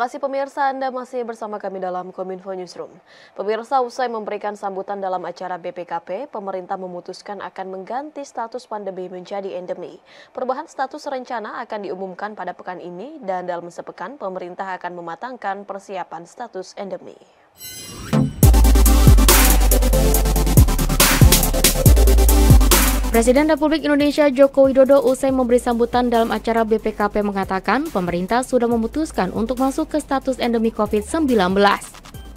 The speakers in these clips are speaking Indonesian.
kasih pemirsa, Anda masih bersama kami dalam Kominfo Newsroom. Pemirsa, usai memberikan sambutan dalam acara BPKP, pemerintah memutuskan akan mengganti status pandemi menjadi endemi. Perubahan status rencana akan diumumkan pada pekan ini dan dalam sepekan pemerintah akan mematangkan persiapan status endemi. Presiden Republik Indonesia Joko Widodo usai memberi sambutan dalam acara BPKP mengatakan pemerintah sudah memutuskan untuk masuk ke status endemi COVID-19.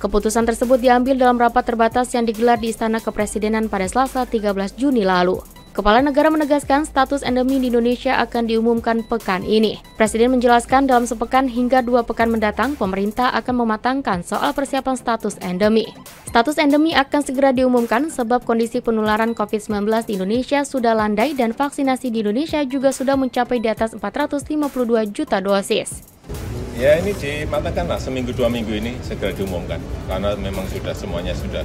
Keputusan tersebut diambil dalam rapat terbatas yang digelar di Istana Kepresidenan pada Selasa 13 Juni lalu. Kepala negara menegaskan status endemi di Indonesia akan diumumkan pekan ini. Presiden menjelaskan dalam sepekan hingga 2 pekan mendatang, pemerintah akan mematangkan soal persiapan status endemi. Status endemi akan segera diumumkan sebab kondisi penularan COVID-19 di Indonesia sudah landai dan vaksinasi di Indonesia juga sudah mencapai di atas 452 juta dosis. Ya, ini dimatangkan lah, seminggu 2 minggu ini segera diumumkan karena memang semuanya sudah.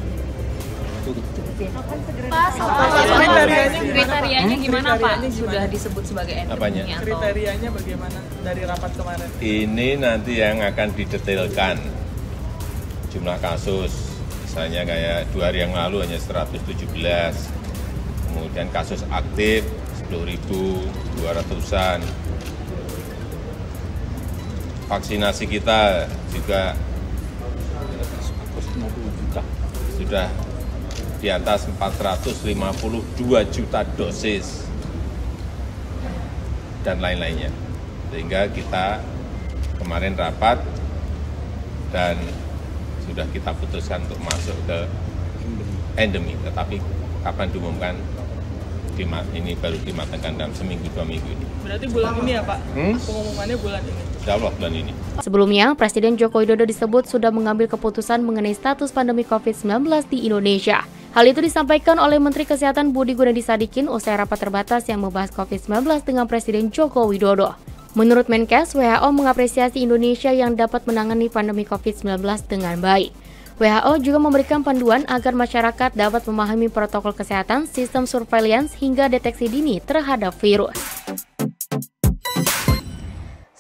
Kriterianya gimana Pak? Sudah disebut sebagai endemi. Kriterianya bagaimana dari rapat kemarin? Ini nanti yang akan didetailkan jumlah kasus, misalnya kayak 2 hari yang lalu hanya 117, kemudian kasus aktif 10.200-an, vaksinasi kita juga sudah di atas 452 juta dosis dan lain-lainnya. Sehingga kita kemarin rapat dan sudah kita putuskan untuk masuk ke endemi. Tetapi kapan diumumkan, ini baru dimatangkan dalam seminggu 2 minggu ini. Berarti bulan ini ya Pak? Pengumumannya bulan ini? Insya Allah bulan ini. Sebelumnya, Presiden Joko Widodo disebut sudah mengambil keputusan mengenai status pandemi COVID-19 di Indonesia. Hal itu disampaikan oleh Menteri Kesehatan Budi Gunadi Sadikin usai rapat terbatas yang membahas COVID-19 dengan Presiden Joko Widodo. Menurut Menkes, WHO mengapresiasi Indonesia yang dapat menangani pandemi COVID-19 dengan baik. WHO juga memberikan panduan agar masyarakat dapat memahami protokol kesehatan, sistem surveillance, hingga deteksi dini terhadap virus.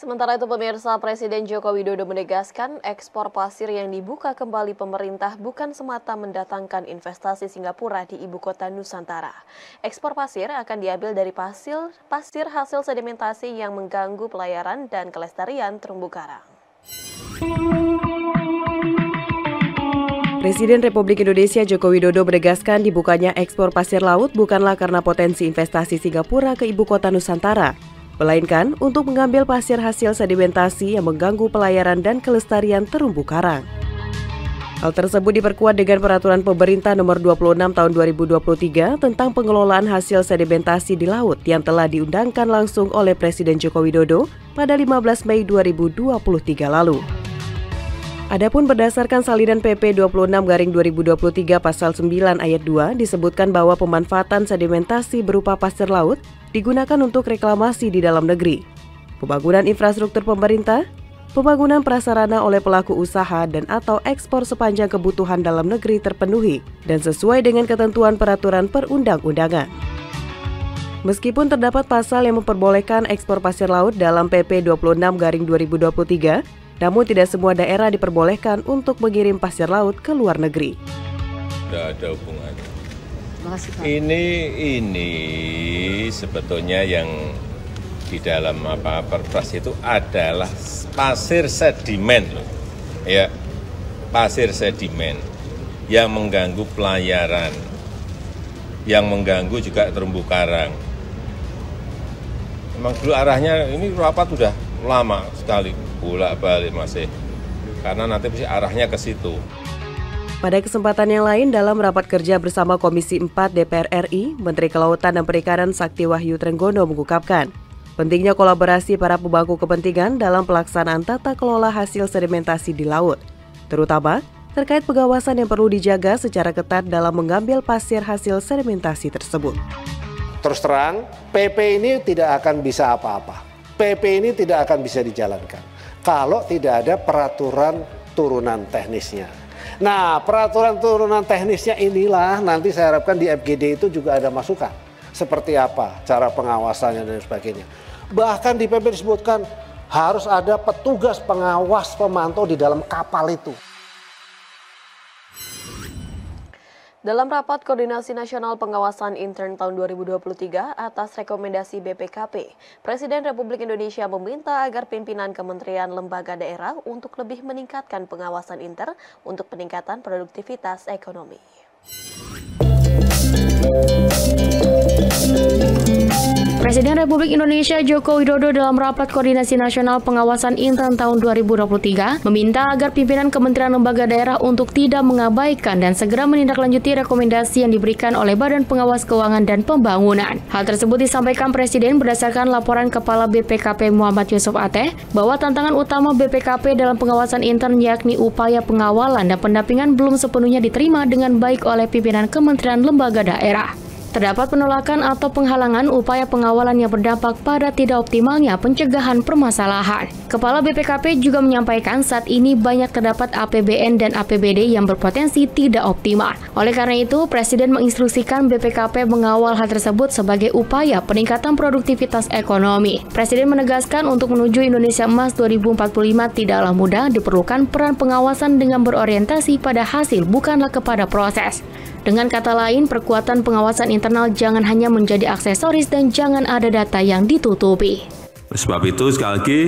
Sementara itu pemirsa, Presiden Joko Widodo menegaskan ekspor pasir yang dibuka kembali pemerintah bukan semata mendatangkan investasi Singapura di ibu kota Nusantara. Ekspor pasir akan diambil dari pasir hasil sedimentasi yang mengganggu pelayaran dan kelestarian terumbu karang. Presiden Republik Indonesia Joko Widodo menegaskan dibukanya ekspor pasir laut bukanlah karena potensi investasi Singapura ke ibu kota Nusantara, melainkan untuk mengambil pasir hasil sedimentasi yang mengganggu pelayaran dan kelestarian terumbu karang. Hal tersebut diperkuat dengan Peraturan Pemerintah Nomor 26 Tahun 2023 tentang pengelolaan hasil sedimentasi di laut yang telah diundangkan langsung oleh Presiden Joko Widodo pada 15 Mei 2023 lalu. Adapun berdasarkan salinan PP 26/2023 Pasal 9 Ayat 2 disebutkan bahwa pemanfaatan sedimentasi berupa pasir laut digunakan untuk reklamasi di dalam negeri, pembangunan infrastruktur pemerintah, pembangunan prasarana oleh pelaku usaha dan atau ekspor sepanjang kebutuhan dalam negeri terpenuhi dan sesuai dengan ketentuan peraturan perundang-undangan. Meskipun terdapat pasal yang memperbolehkan ekspor pasir laut dalam PP 26/2023, namun tidak semua daerah diperbolehkan untuk mengirim pasir laut ke luar negeri. Tidak ada hubungannya. Ini sebetulnya yang di dalam Perpres itu adalah pasir sedimen, loh. Ya, pasir sedimen yang mengganggu pelayaran, yang mengganggu juga terumbu karang. Memang dulu arahnya ini rapat sudah lama sekali, bolak-balik masih, karena nanti pasti arahnya ke situ. Pada kesempatan yang lain dalam rapat kerja bersama Komisi 4 DPR RI, Menteri Kelautan dan Perikanan Sakti Wahyu Trenggono mengungkapkan pentingnya kolaborasi para pemangku kepentingan dalam pelaksanaan tata kelola hasil sedimentasi di laut, terutama terkait pengawasan yang perlu dijaga secara ketat dalam mengambil pasir hasil sedimentasi tersebut. Terus terang, PP ini tidak akan bisa apa-apa. PP ini tidak akan bisa dijalankan kalau tidak ada peraturan turunan teknisnya. Nah, peraturan turunan teknisnya inilah nanti saya harapkan di FGD itu juga ada masukan. Seperti apa cara pengawasannya dan sebagainya. Bahkan di PP disebutkan Harus ada petugas pengawas pemantau di dalam kapal itu. Dalam rapat Koordinasi Nasional Pengawasan Intern tahun 2023 atas rekomendasi BPKP, Presiden Republik Indonesia meminta agar pimpinan kementerian lembaga daerah untuk lebih meningkatkan pengawasan intern untuk peningkatan produktivitas ekonomi. Presiden Republik Indonesia Joko Widodo dalam rapat Koordinasi Nasional Pengawasan Intern tahun 2023 meminta agar pimpinan kementerian lembaga daerah untuk tidak mengabaikan dan segera menindaklanjuti rekomendasi yang diberikan oleh Badan Pengawas Keuangan dan Pembangunan. Hal tersebut disampaikan Presiden berdasarkan laporan Kepala BPKP Muhammad Yusuf Ateh bahwa tantangan utama BPKP dalam pengawasan intern yakni upaya pengawalan dan pendampingan belum sepenuhnya diterima dengan baik oleh pimpinan kementerian lembaga daerah. Terdapat penolakan atau penghalangan upaya pengawalan yang berdampak pada tidak optimalnya pencegahan permasalahan. Kepala BPKP juga menyampaikan saat ini banyak terdapat APBN dan APBD yang berpotensi tidak optimal. Oleh karena itu, Presiden menginstruksikan BPKP mengawal hal tersebut sebagai upaya peningkatan produktivitas ekonomi. Presiden menegaskan untuk menuju Indonesia Emas 2045 tidaklah mudah, diperlukan peran pengawasan dengan berorientasi pada hasil bukanlah kepada proses. Dengan kata lain, perkuatan pengawasan internal jangan hanya menjadi aksesoris dan jangan ada data yang ditutupi. Sebab itu sekali lagi,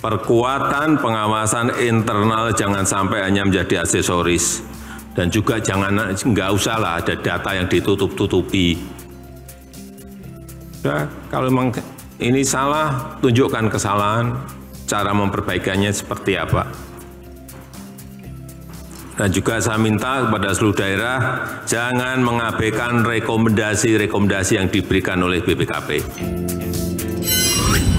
perkuatan pengawasan internal jangan sampai hanya menjadi aksesoris. Dan juga nggak usahlah ada data yang ditutup-tutupi. Ya, kalau memang ini salah, tunjukkan kesalahan, cara memperbaikannya seperti apa. Dan juga saya minta kepada seluruh daerah, jangan mengabaikan rekomendasi-rekomendasi yang diberikan oleh BPKP.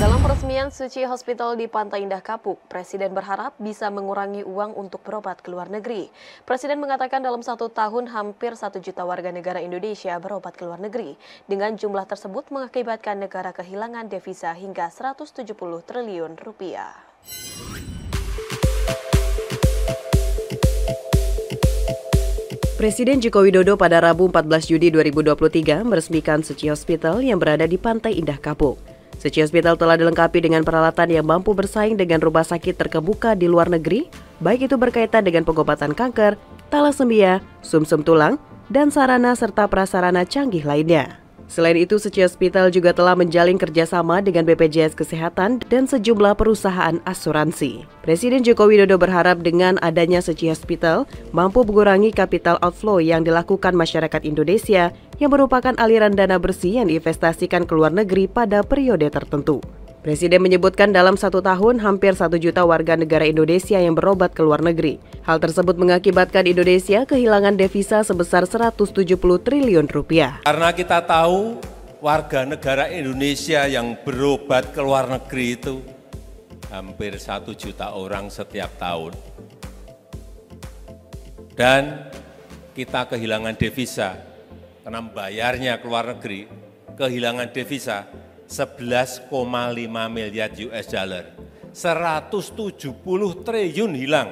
Dalam peresmian Suci Hospital di Pantai Indah Kapuk, Presiden berharap bisa mengurangi uang untuk berobat ke luar negeri. Presiden mengatakan dalam 1 tahun hampir 1 juta warga negara Indonesia berobat ke luar negeri. Dengan jumlah tersebut mengakibatkan negara kehilangan devisa hingga 170 triliun rupiah. Presiden Joko Widodo pada Rabu 14 Juni 2023 meresmikan Suci Hospital yang berada di Pantai Indah Kapuk. Suci Hospital telah dilengkapi dengan peralatan yang mampu bersaing dengan rumah sakit terkemuka di luar negeri, baik itu berkaitan dengan pengobatan kanker, talasemia, sumsum tulang, dan sarana serta prasarana canggih lainnya. Selain itu, Suci Hospital juga telah menjalin kerjasama dengan BPJS Kesehatan dan sejumlah perusahaan asuransi. Presiden Joko Widodo berharap dengan adanya Suci Hospital mampu mengurangi capital outflow yang dilakukan masyarakat Indonesia yang merupakan aliran dana bersih yang diinvestasikan ke luar negeri pada periode tertentu. Presiden menyebutkan dalam 1 tahun hampir 1 juta warga negara Indonesia yang berobat ke luar negeri. Hal tersebut mengakibatkan Indonesia kehilangan devisa sebesar 170 triliun rupiah. Karena kita tahu warga negara Indonesia yang berobat ke luar negeri itu hampir 1 juta orang setiap tahun. Dan kita kehilangan devisa karena membayarnya ke luar negeri, kehilangan devisa 11,5 miliar US dollar, 170 triliun hilang.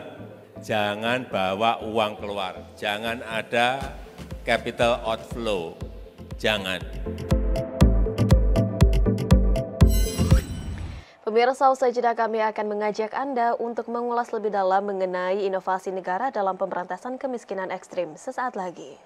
Jangan bawa uang keluar, jangan ada capital outflow, jangan. Pemirsa, usai jeda kami akan mengajak Anda untuk mengulas lebih dalam mengenai inovasi negara dalam pemberantasan kemiskinan ekstrim sesaat lagi.